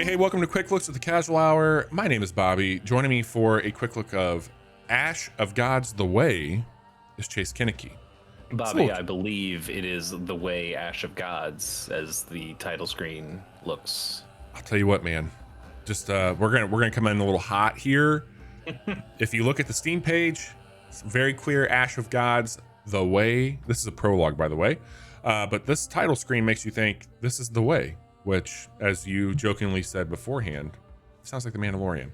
Hey, welcome to Quick Looks at the Casual Hour. My name is Bobby. Joining me for a quick look of Ash of Gods The Way is Chase Kinnicky. Bobby, I believe it is The Way, Ash of Gods, as the title screen looks. I'll tell you what, man. Just we're gonna come in a little hot here. If you look at the Steam page, it's very clear. Ash of Gods The Way. This is a prologue, by the way. But this title screen makes you think this is The Way, which, as you jokingly said beforehand, sounds like the Mandalorian.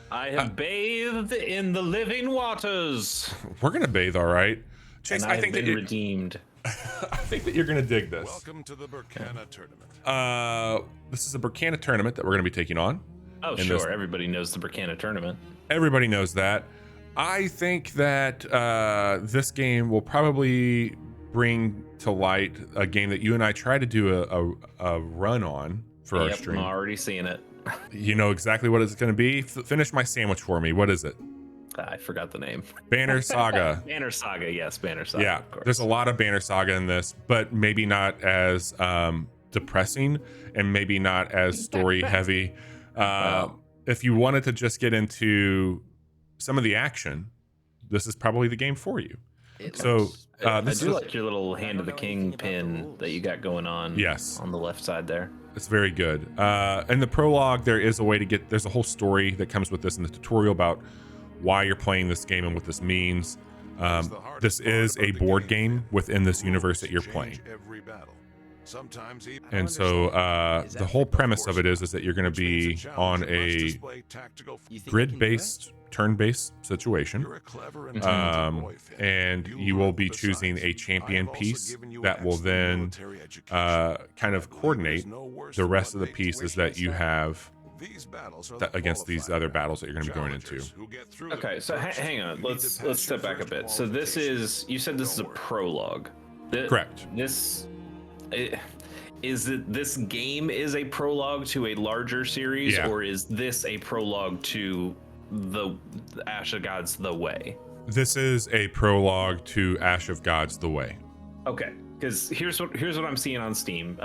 I have bathed in the living waters. We're gonna bathe, all right. Chase, and I think been that redeemed. I think that you're gonna dig this. Welcome to the Burkana tournament. This is a Burkana tournament that we're gonna be taking on. Oh, sure. Everybody knows the Burkana tournament. Everybody knows that. I think that this game will probably bring to light a game that you and I tried to do a run on for our stream. I'm already seeing it. You know exactly what it's going to be. Finish my sandwich for me. What is it? I forgot the name. Banner Saga. Banner Saga, yes, Banner Saga. Yeah, of course. There's a lot of Banner Saga in this, but maybe not as depressing and maybe not as story heavy. If you wanted to just get into some of the action, this is probably the game for you. I do like your little Hand of the King pin that you got going on. Yes, on the left side there. It's very good. In the prologue, there is a way to get. There's a whole story that comes with this in the tutorial about why you're playing this game and what this means. This is a board game within this universe that you're playing. And so the whole premise of it is that you're going to be on a grid-based, turn-based situation, and you will be choosing a champion piece that will then kind of coordinate the rest of the pieces that you have against these other battles that you're going to be going into. Okay, so hang on. Let's step back a bit. So this is, you said this is a prologue. Correct. This game is a prologue to a larger series, or is this a prologue to the Ash of Gods The Way? This is a prologue to Ash of Gods The Way. Okay, because here's what I'm seeing on Steam.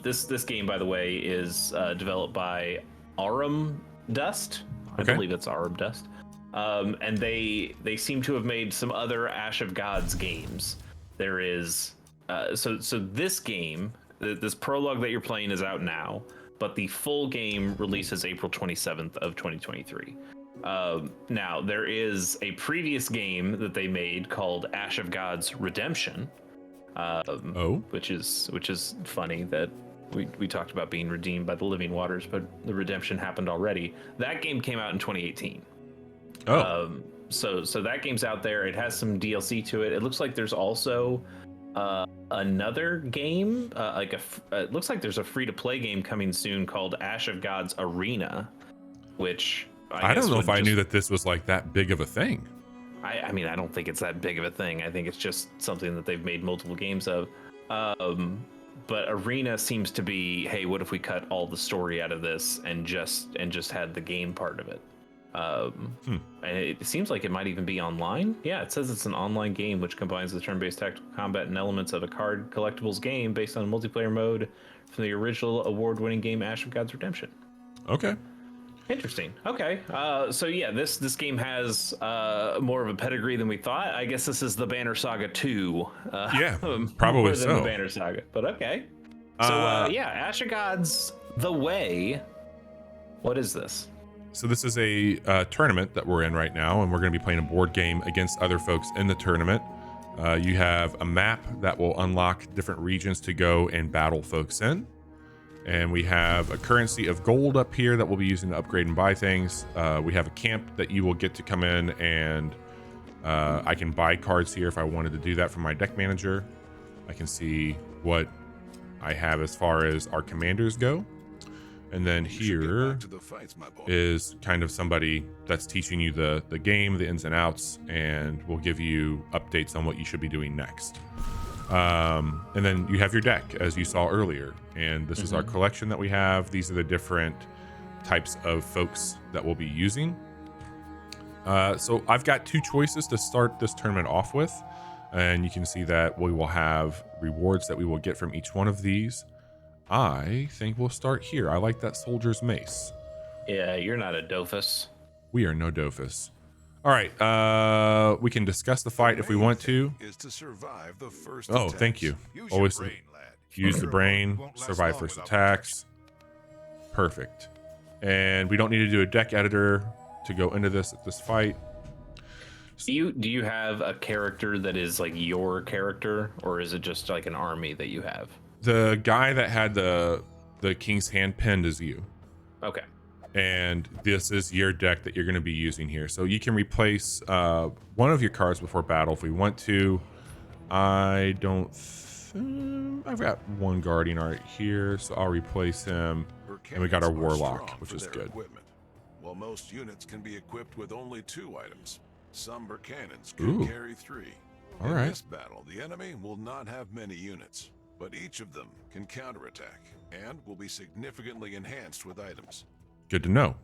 This game, by the way, is developed by AurumDust. I believe it's AurumDust. And they seem to have made some other Ash of Gods games. There is so this game, this prologue that you're playing is out now, but the full game releases April 27th of 2023. Now there is a previous game that they made called Ash of Gods Redemption. Which is funny that we talked about being redeemed by the living waters, but the redemption happened already. That game came out in 2018. So that game's out there. It has some DLC to it. It looks like there's also another game, it looks like there's a free-to-play game coming soon called Ash of Gods Arena, which I don't know if I knew that this was like that big of a thing. I mean, I don't think it's that big of a thing. I think it's just something that they've made multiple games of. But Arena seems to be, hey, what if we cut all the story out of this and just had the game part of it? And it seems like it might even be online. Yeah, it says it's an online game which combines the turn-based tactical combat and elements of a card collectibles game based on a multiplayer mode from the original award-winning game Ash of Gods Redemption. Okay. Interesting. Okay. So yeah, this game has more of a pedigree than we thought. I guess this is the Banner Saga 2. Yeah, probably more so. than the Banner Saga, but okay. So yeah, Ash of Gods The Way. What is this? So this is a tournament that we're in right now, and we're going to be playing a board game against other folks in the tournament. You have a map that will unlock different regions to go and battle folks in. And we have a currency of gold up here that we'll be using to upgrade and buy things. We have a camp that you will get to come in, and I can buy cards here if I wanted to do that from my deck manager. I can see what I have as far as our commanders go. And then here is kind of somebody that's teaching you the game, the ins and outs, and will give you updates on what you should be doing next. And then you have your deck, as you saw earlier. And this is our collection that we have. These are the different types of folks that we'll be using. So I've got two choices to start this tournament off with. And you can see that we will have rewards that we will get from each one of these. I think we'll start here. I like that soldier's mace. Yeah, you're not a Dofus. We are no Dofus. All right, we can discuss the fight if we want to. Is to survive the first Oh, attacks. thank you. Use Always your brain, lad. use the Your brain, opponent won't last survive long first without attacks. Perfect. And we don't need to do a deck editor to go into this at this fight. Do you have a character that is like your character, or is it just like an army that you have? The guy that had the King's Hand pinned is you. Okay. And this is your deck that you're going to be using here. So you can replace one of your cards before battle if we want to. I don't I've got one Guardian right here, so I'll replace him. And we got our Burkanians are Warlock, strong which for is their good. equipment, while most units can be equipped with only 2 items. Some Burkanians Ooh. can carry 3. All In right. this battle, the enemy will not have many units, but each of them can counterattack and will be significantly enhanced with items. Good to know.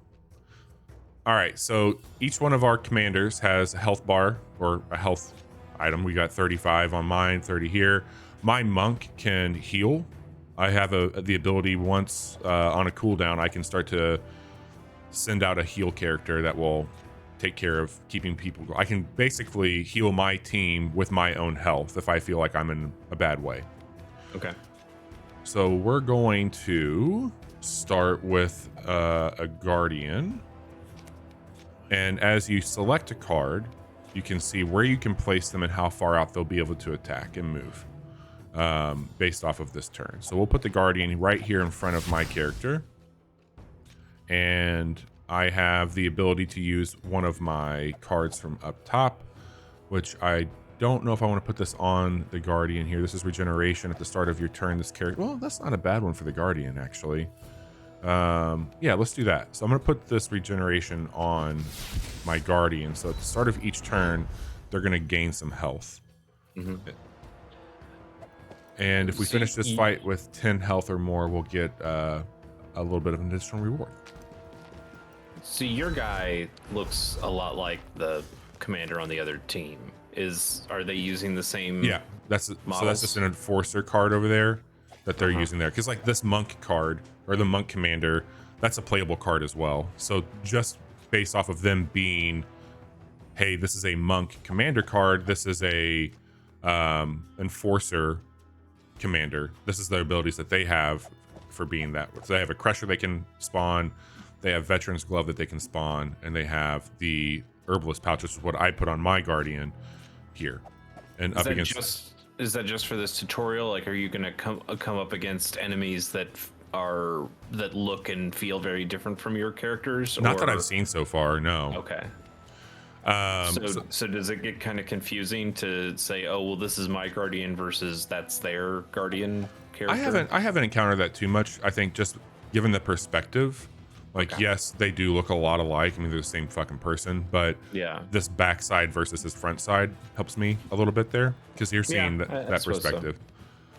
All right, so each one of our commanders has a health bar or a health item. We got 35 on mine, 30 here. My monk can heal. I have the ability once on a cooldown, I can start to send out a heal character that will take care of keeping people. I can basically heal my team with my own health if I feel like I'm in a bad way. Okay. So we're going to start with a Guardian. And as you select a card, you can see where you can place them and how far out they'll be able to attack and move based off of this turn. So we'll put the Guardian right here in front of my character. And I have the ability to use one of my cards from up top, which I don't know if I want to put this on the Guardian here. This is regeneration at the start of your turn. This character, well, that's not a bad one for the Guardian, actually. Yeah, let's do that. So I'm going to put this regeneration on my Guardian. So at the start of each turn, they're going to gain some health. Mm-hmm. And if we finish this fight with 10 health or more, we'll get a little bit of an additional reward. So your guy looks a lot like the commander on the other team. Are they using the same? Yeah, so that's just an enforcer card over there that they're using there. Because like this monk card or the monk commander, that's a playable card as well. So just based off of them being, hey, this is a monk commander card. This is a enforcer commander. This is the abilities that they have for being that. So they have a crusher they can spawn. They have veteran's glove that they can spawn, and they have the herbalist pouch, which is what I put on my Guardian here. And up against. Is that just for this tutorial? Like, are you gonna come up against enemies that look and feel very different from your characters? Not that I've seen so far. No. Okay. So does it get kind of confusing to say, oh well, this is my Guardian versus that's their Guardian character? I haven't encountered that too much. I think just given the perspective. Like, okay. Yes, they do look a lot alike. I mean, they're the same fucking person, but yeah, this backside versus this front side helps me a little bit there because you're seeing that perspective. So.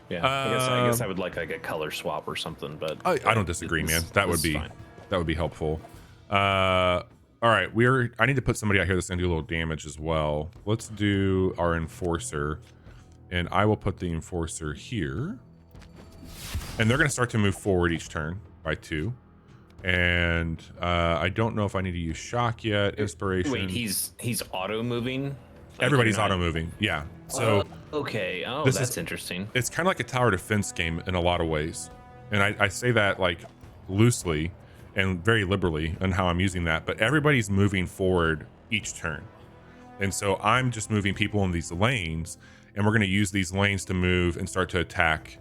Yeah, I guess I would like a color swap or something, but I don't disagree, man. That would be helpful. All right, I need to put somebody out here that's gonna do a little damage as well. Let's do our enforcer, and I will put the enforcer here, and they're gonna start to move forward each turn by 2. And I don't know if I need to use shock yet. Inspiration. Wait, he's auto moving. Like everybody's auto moving. Yeah. So okay. Oh, that's interesting. It's kind of like a tower defense game in a lot of ways, and I say that like loosely and very liberally in how I'm using that. But everybody's moving forward each turn, and so I'm just moving people in these lanes, and we're going to use these lanes to move and start to attack.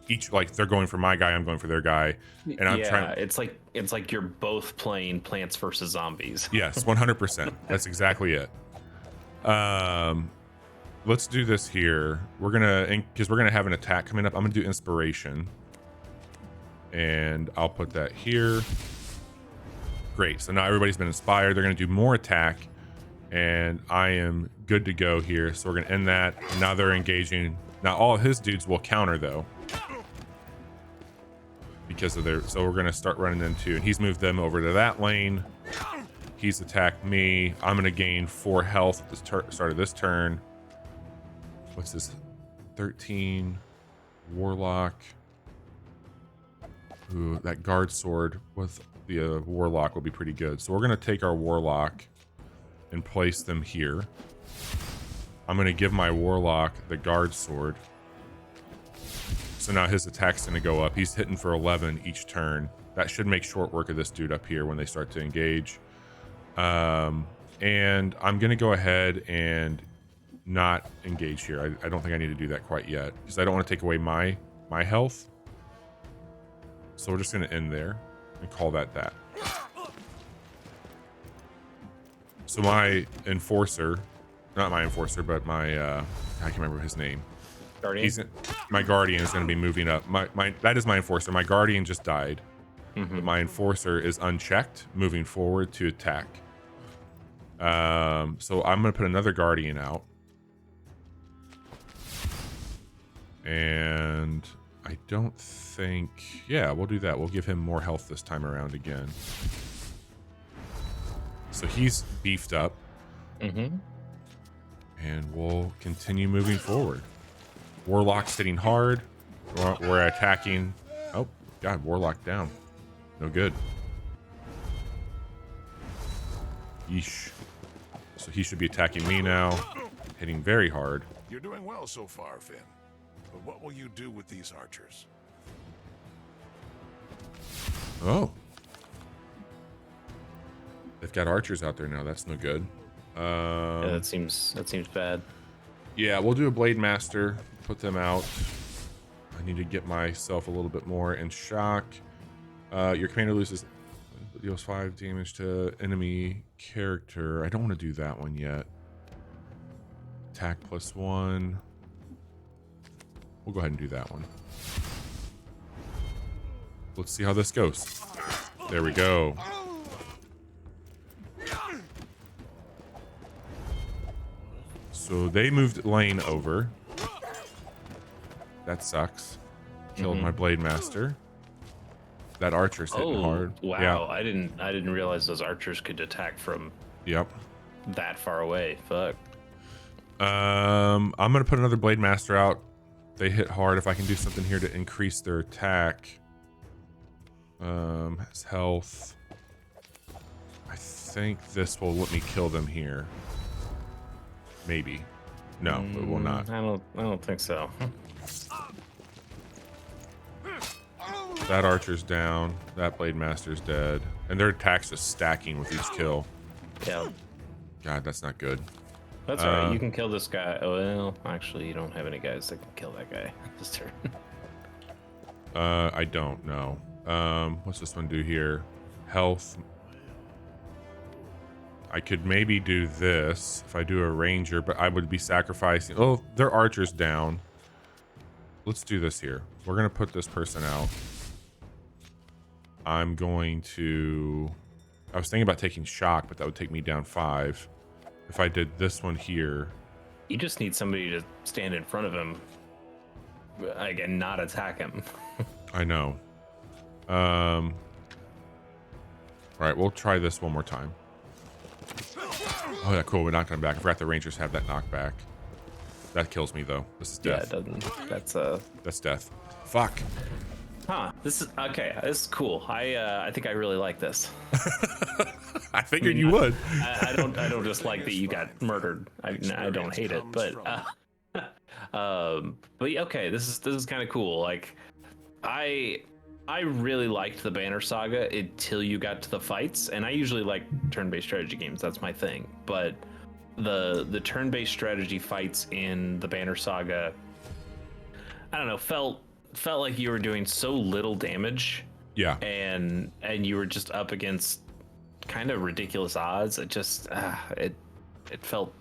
Each, like, they're going for my guy, I'm going for their guy, and I'm trying. It's like you're both playing Plants vs Zombies. Yes, 100%. That's exactly it. Let's do this here. We're gonna have an attack coming up. I'm gonna do inspiration, and I'll put that here. Great. So now everybody's been inspired. They're gonna do more attack, and I am good to go here. So we're gonna end that. Now they're engaging. Now all of his dudes will counter though. Because of so we're gonna start running into, and he's moved them over to that lane. He's attacked me. I'm gonna gain 4 health at the start of this turn. What's this? 13 Warlock. Ooh, that guard sword with the warlock will be pretty good. So we're going to take our warlock and place them here. I'm going to give my warlock the guard sword. So now his attack's going to go up. He's hitting for 11 each turn. That should make short work of this dude up here when they start to engage. And I'm going to go ahead and not engage here. I don't think I need to do that quite yet because I don't want to take away my health. So we're just going to end there and call that. So my enforcer, not my enforcer, but my, I can't remember his name. Guardian? My guardian is going to be moving up. That is my enforcer. My guardian just died. Mm-hmm. My enforcer is unchecked, moving forward to attack. So I'm going to put another guardian out. And I don't think... Yeah, we'll do that. We'll give him more health this time around again. So he's beefed up. Mm-hmm. And we'll continue moving forward. Warlock's hitting hard. We're attacking. Oh, God, Warlock down. No good. Yeesh. So he should be attacking me now. Hitting very hard. You're doing well so far, Finn. But what will you do with these archers? Oh. They've got archers out there now. That's no good. Yeah, that seems bad. Yeah, we'll do a Blade Master. Put them out. I need to get myself a little bit more in shock. Your commander loses, deals 5 damage to enemy character. I don't want to do that one yet. Attack +1. We'll go ahead and do that one. Let's see how this goes. There we go. So they moved lane over. That sucks. Killed my Blade Master. That archer's hitting hard. Wow, Yeah. I didn't realize those archers could attack from Yep. that far away. Fuck. I'm gonna put another Blade Master out. They hit hard. If I can do something here to increase their attack. His health. I think this will let me kill them here. Maybe. No, it will not. I don't think so. That archer's down. That Blade Master's dead. And their attacks just stacking with each kill. Yeah. God, that's not good. That's alright. You can kill this guy. Oh, well, actually, you don't have any guys that can kill that guy this turn. I don't know. What's this one do here? Health. I could maybe do this if I do a ranger, but I would be sacrificing. Oh, their archer's down. Let's do this here. We're going to put this person out. I'm going to... I was thinking about taking shock, but that would take me down 5. If I did this one here... You just need somebody to stand in front of him, like, and not attack him. I know. All right, we'll try this one more time. Oh, yeah, cool. We knocked him back. I forgot the Rangers have that knockback. That kills me, though. This is death. Yeah, it doesn't. That's death. Fuck. Huh. This is okay. This is cool. I think I really like this. I figured you would. I don't just like that you got murdered. I don't hate it, but yeah, okay. This is kind of cool. Like, I really liked the Banner Saga until you got to the fights, and I usually like turn-based strategy games. That's my thing. But the turn-based strategy fights in the Banner Saga, I don't know, felt like you were doing so little damage. Yeah. And you were just up against kind of ridiculous odds. It just it felt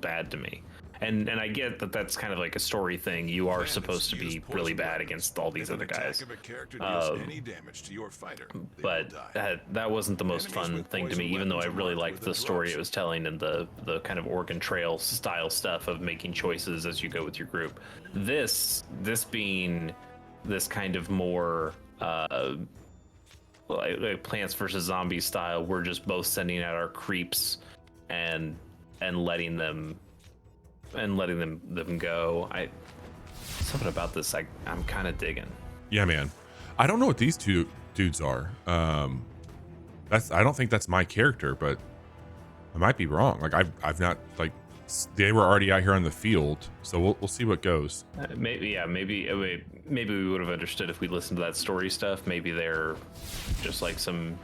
bad to me. And I get that that's kind of like a story thing. You are supposed to be really bad against all these other guys. But that wasn't the most fun thing to me, even though I really liked the story it was telling and the kind of Oregon Trail style stuff of making choices as you go with your group. This being this kind of more like Plants vs. Zombies style, we're just both sending out our creeps and letting them go. Something about this I'm kind of digging. Yeah, man. I don't know what these two dudes are. I don't think that's my character, but I might be wrong. Like I've not like they were already out here on the field, so we'll see what goes. Maybe we would have understood if we listened to that story stuff. Maybe they're just like some.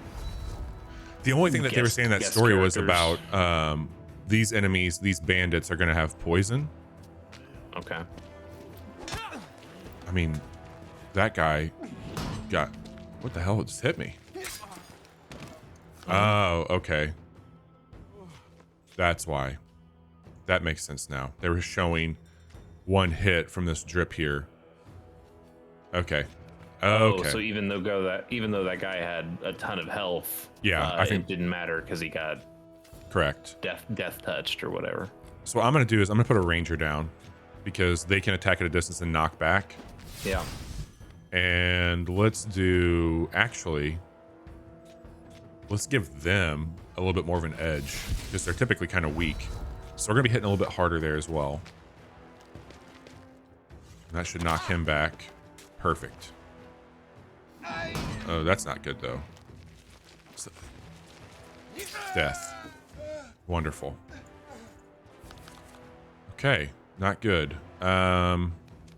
The only thing that they were saying in that story was characters. about these enemies, these bandits are going to have poison. Okay. I mean, that guy got what the hell just hit me? Oh, okay. That's why. That makes sense now. They were showing one hit from this drip here. Okay. Okay. Oh, so even though that guy had a ton of health, Yeah, I think it didn't matter because he got correct. death touched or whatever. So what I'm gonna do is I'm gonna put a ranger down because they can attack at a distance and knock back. Yeah. And let's do let's give them a little bit more of an edge because they're typically kind of weak. So we're gonna be hitting a little bit harder there as well. That should knock him back. Perfect. Oh, that's not good though. So, death. Wonderful. Okay, not good. Yeah,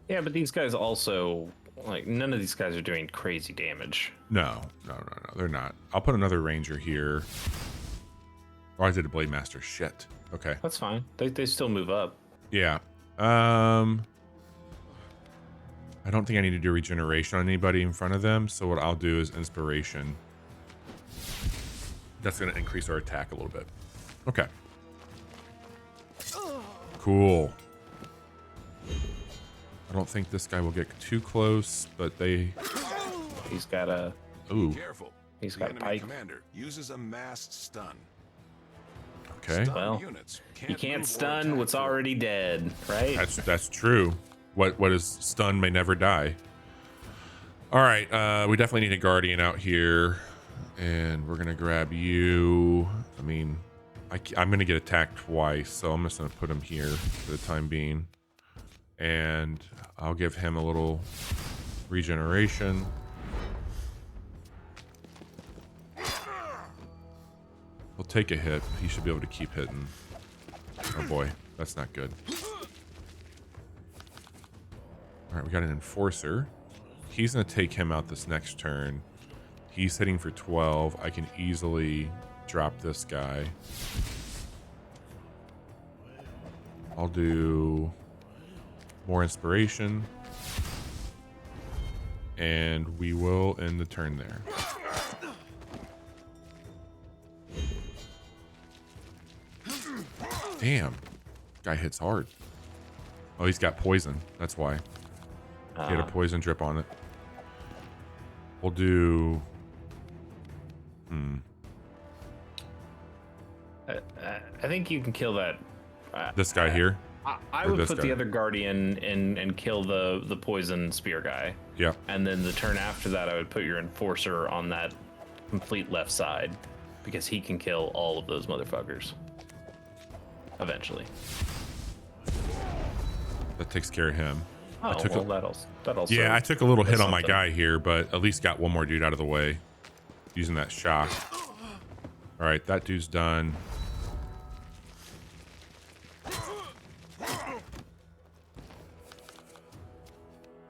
but these guys also like none of these guys are doing crazy damage. No, they're not. I'll put another ranger here. Oh, I did a blade master. Shit. Okay. That's fine. They still move up. Yeah. I don't think I need to do regeneration on anybody in front of them. So what I'll do is inspiration. That's going to increase our attack a little bit. Okay. Cool. I don't think this guy will get too close, but He's got a. Ooh. Careful. He's The got a enemy pike. commander uses a massed stun. Okay. Stun Well, units You can't move or stun attack what's forward. already dead, right? That's true. What is stunned may never die. All right, we definitely need a guardian out here, and we're gonna grab you. I mean, I'm gonna get attacked twice, so I'm just gonna put him here for the time being, and I'll give him a little regeneration. He'll take a hit. He should be able to keep hitting. Oh boy, that's not good. All right, we got an enforcer. He's going to take him out this next turn. He's hitting for 12. I can easily drop this guy. I'll do more inspiration. And we will end the turn there. Damn. Guy hits hard. Oh, he's got poison. That's why. He had a poison drip on it. We'll do... I think you can kill that. This guy here? I Or would this put guy? the other guardian in and kill the poison spear guy. Yep. And then the turn after that, I would put your enforcer on that complete left side because he can kill all of those motherfuckers. Eventually. That takes care of him. Oh, took well, that also. Yeah, I took a little hit does on my something. guy here, but at least got one more dude out of the way using that shock. All right, that dude's done.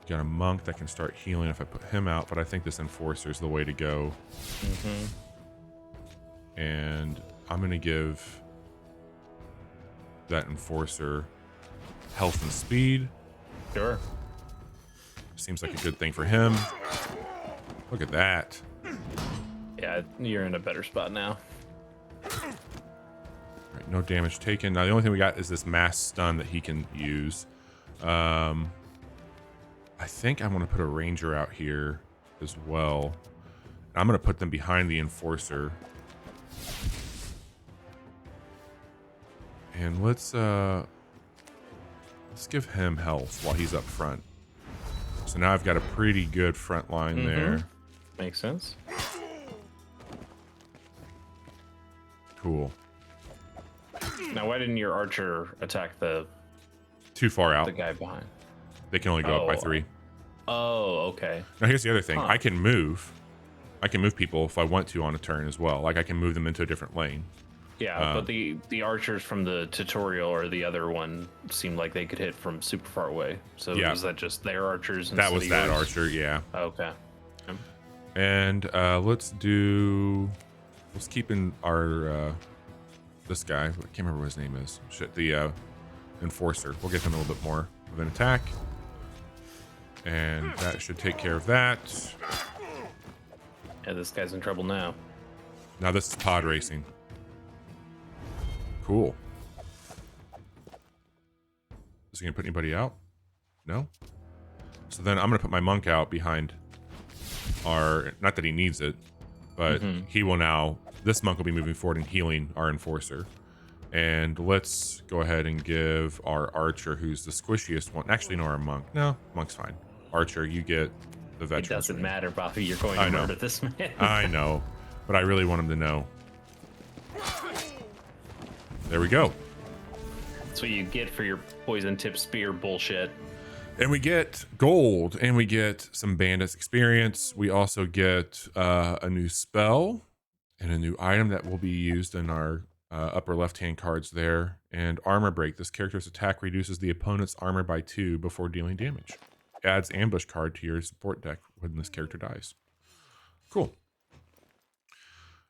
Got a monk that can start healing if I put him out, but I think this enforcer is the way to go. And I'm going to give that enforcer health and speed. Sure. Seems like a good thing for him. Look at that. Yeah, you're in a better spot now. All right, no damage taken. Now the only thing we got is this mass stun that he can use. I think I'm going to put a ranger out here as well. I'm going to put them behind the enforcer. And let's give him health while he's up front. So now I've got a pretty good front line there. Makes sense. Cool. Now, why didn't your archer attack the Too far out. guy behind? They can only go up by Oh. 3. Oh, okay. Now here's the other thing. Huh. I can move people if I want to on a turn as well. Like I can move them into a different lane. Yeah, but the archers from the tutorial or the other one seemed like they could hit from super far away. So Yeah. was that just their archers? That was that yours? archer, yeah. Okay. And let's keep in our this guy. I can't remember what his name is. Shit, the enforcer. We'll get him a little bit more of an attack. And that should take care of that. Yeah, this guy's in trouble now. Now this is pod racing. Cool. Is he gonna put anybody out? No? So then I'm gonna put my monk out behind our, not that he needs it, but he will now, this monk will be moving forward and healing our enforcer. And let's go ahead and give our archer, who's the squishiest one. Actually, no, our monk. No, monk's fine. Archer, you get the veteran. It doesn't matter, Bobby. You're going I to know. murder this man. I know, but I really want him to know. There we go. That's what you get for your poison tip spear bullshit. And we get gold, and we get some bandits experience. We also get a new spell and a new item that will be used in our upper left-hand cards there. And armor break. This character's attack reduces the opponent's armor by 2 before dealing damage. Adds ambush card to your support deck when this character dies. Cool.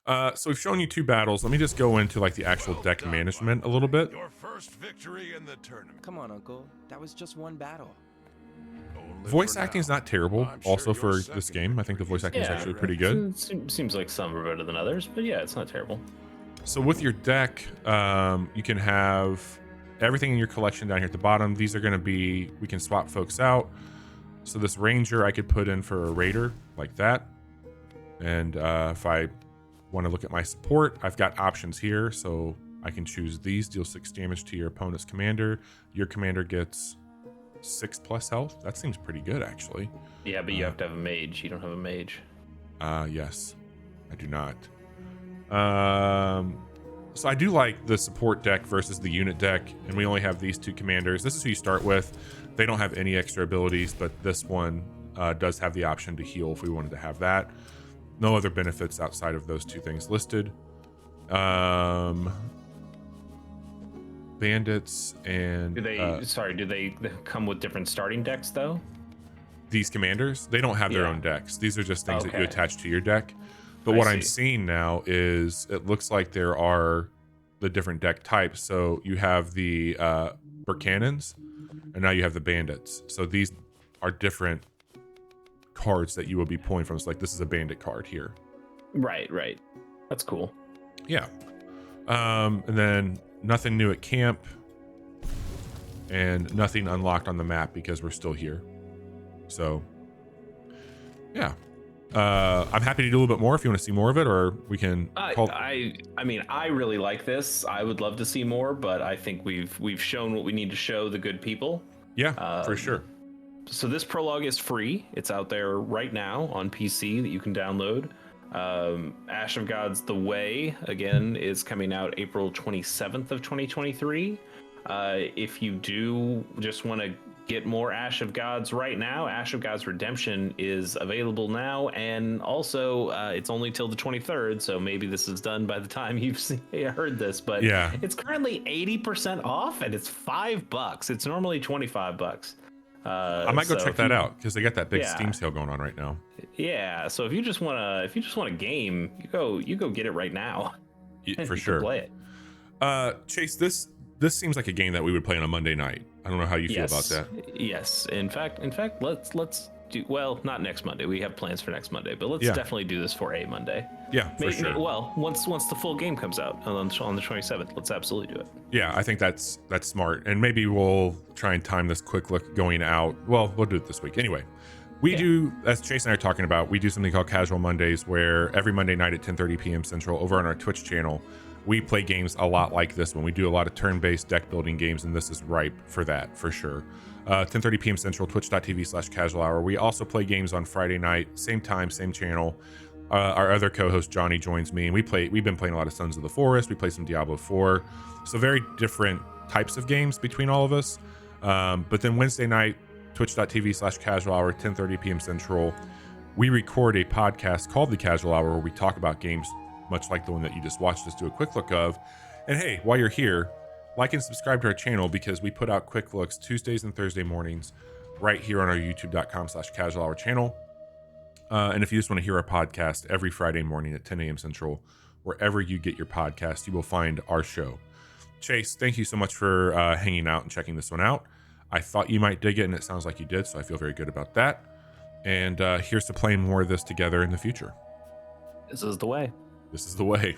So we've shown you 2 battles. Let me just go into like the actual deck management a little bit. Your first victory in the tournament. Come on, Uncle. That was just one battle. Only Voice for acting is now. not terrible. I'm sure Also for your this second game, I think the voice acting is Yeah, actually pretty good. Seems like some are better than others, but yeah, it's not terrible. So with your deck, you can have everything in your collection down here at the bottom. These are going to be, we can swap folks out. So this ranger I could put in for a raider like that. And if I want to look at my support, I've got options here. So I can choose these, deal 6 damage to your opponent's commander. Your commander gets 6+ health. That seems pretty good, actually. Yeah, but you have to have a mage. You don't have a mage. Yes, I do not. So I do like the support deck versus the unit deck, and we only have these 2 commanders. This is who you start with. They don't have any extra abilities, but this one does have the option to heal if we wanted to have that. No other benefits outside of those 2 things listed. Bandits and Do they come with different starting decks though? these commanders, they don't have their Yeah. own decks. These are just things that you Okay. attach to your deck. But I what I'm see. seeing now is it looks like there are the different deck types. So you have the Burkanons, and now you have the bandits. So these are different cards that you will be pulling from. It's like this is a bandit card here. Right. That's cool. Yeah. And then nothing new at camp, and nothing unlocked on the map because we're still here. So, yeah. I'm happy to do a little bit more if you want to see more of it, or we can call. I mean, I really like this. I would love to see more, but I think we've shown what we need to show the good people. Yeah, for sure. So this prologue is free. It's out there right now on PC that you can download. Ash of Gods: The Way again is coming out April 27th of 2023. If you do just want to get more Ash of Gods right now, Ash of Gods Redemption is available now, and also it's only till the 23rd, so maybe this is done by the time you've heard this, but Yeah. it's currently 80% off, and it's $5. It's normally $25. I might go check that out because they got that big Yeah. Steam sale going on right now. Yeah, so if you just want a game, you go get it right now. For You can sure. play it. Chase, this seems like a game that we would play on a Monday night. I don't know how you feel about that. Yes. In fact, let's do, well, not next Monday. We have plans for next Monday, but let's Yeah. definitely do this for a Monday. Yeah, for sure. Well, once the full game comes out on the 27th, let's absolutely do it. Yeah, I think that's smart. And maybe we'll try and time this quick look going out. Well, we'll do it this week. Anyway, we do, as Chase and I are talking about, we do something called Casual Mondays, where every Monday night at 10:30 p.m. Central over on our Twitch channel, we play games a lot like this one. We do a lot of turn-based deck building games, and this is ripe for that, for sure. 10:30 p.m. Central, twitch.tv/casual hour. We also play games on Friday night, same time, same channel. Our other co-host Johnny joins me, and we've been playing a lot of Sons of the Forest. We play some Diablo 4, so very different types of games between all of us. But then Wednesday night, twitch.tv/casual hour, 10:30 p.m. Central. We record a podcast called The Casual Hour where we talk about games much like the one that you just watched us do a quick look of. And hey, while you're here, like and subscribe to our channel because we put out quick looks Tuesdays and Thursday mornings right here on our youtube.com/casual hour channel. And if you just want to hear our podcast every Friday morning at 10 a.m. Central, wherever you get your podcast, you will find our show. Chase, thank you so much for hanging out and checking this one out. I thought you might dig it, and it sounds like you did, so I feel very good about that. And here's to playing more of this together in the future. This is the way. This is the way.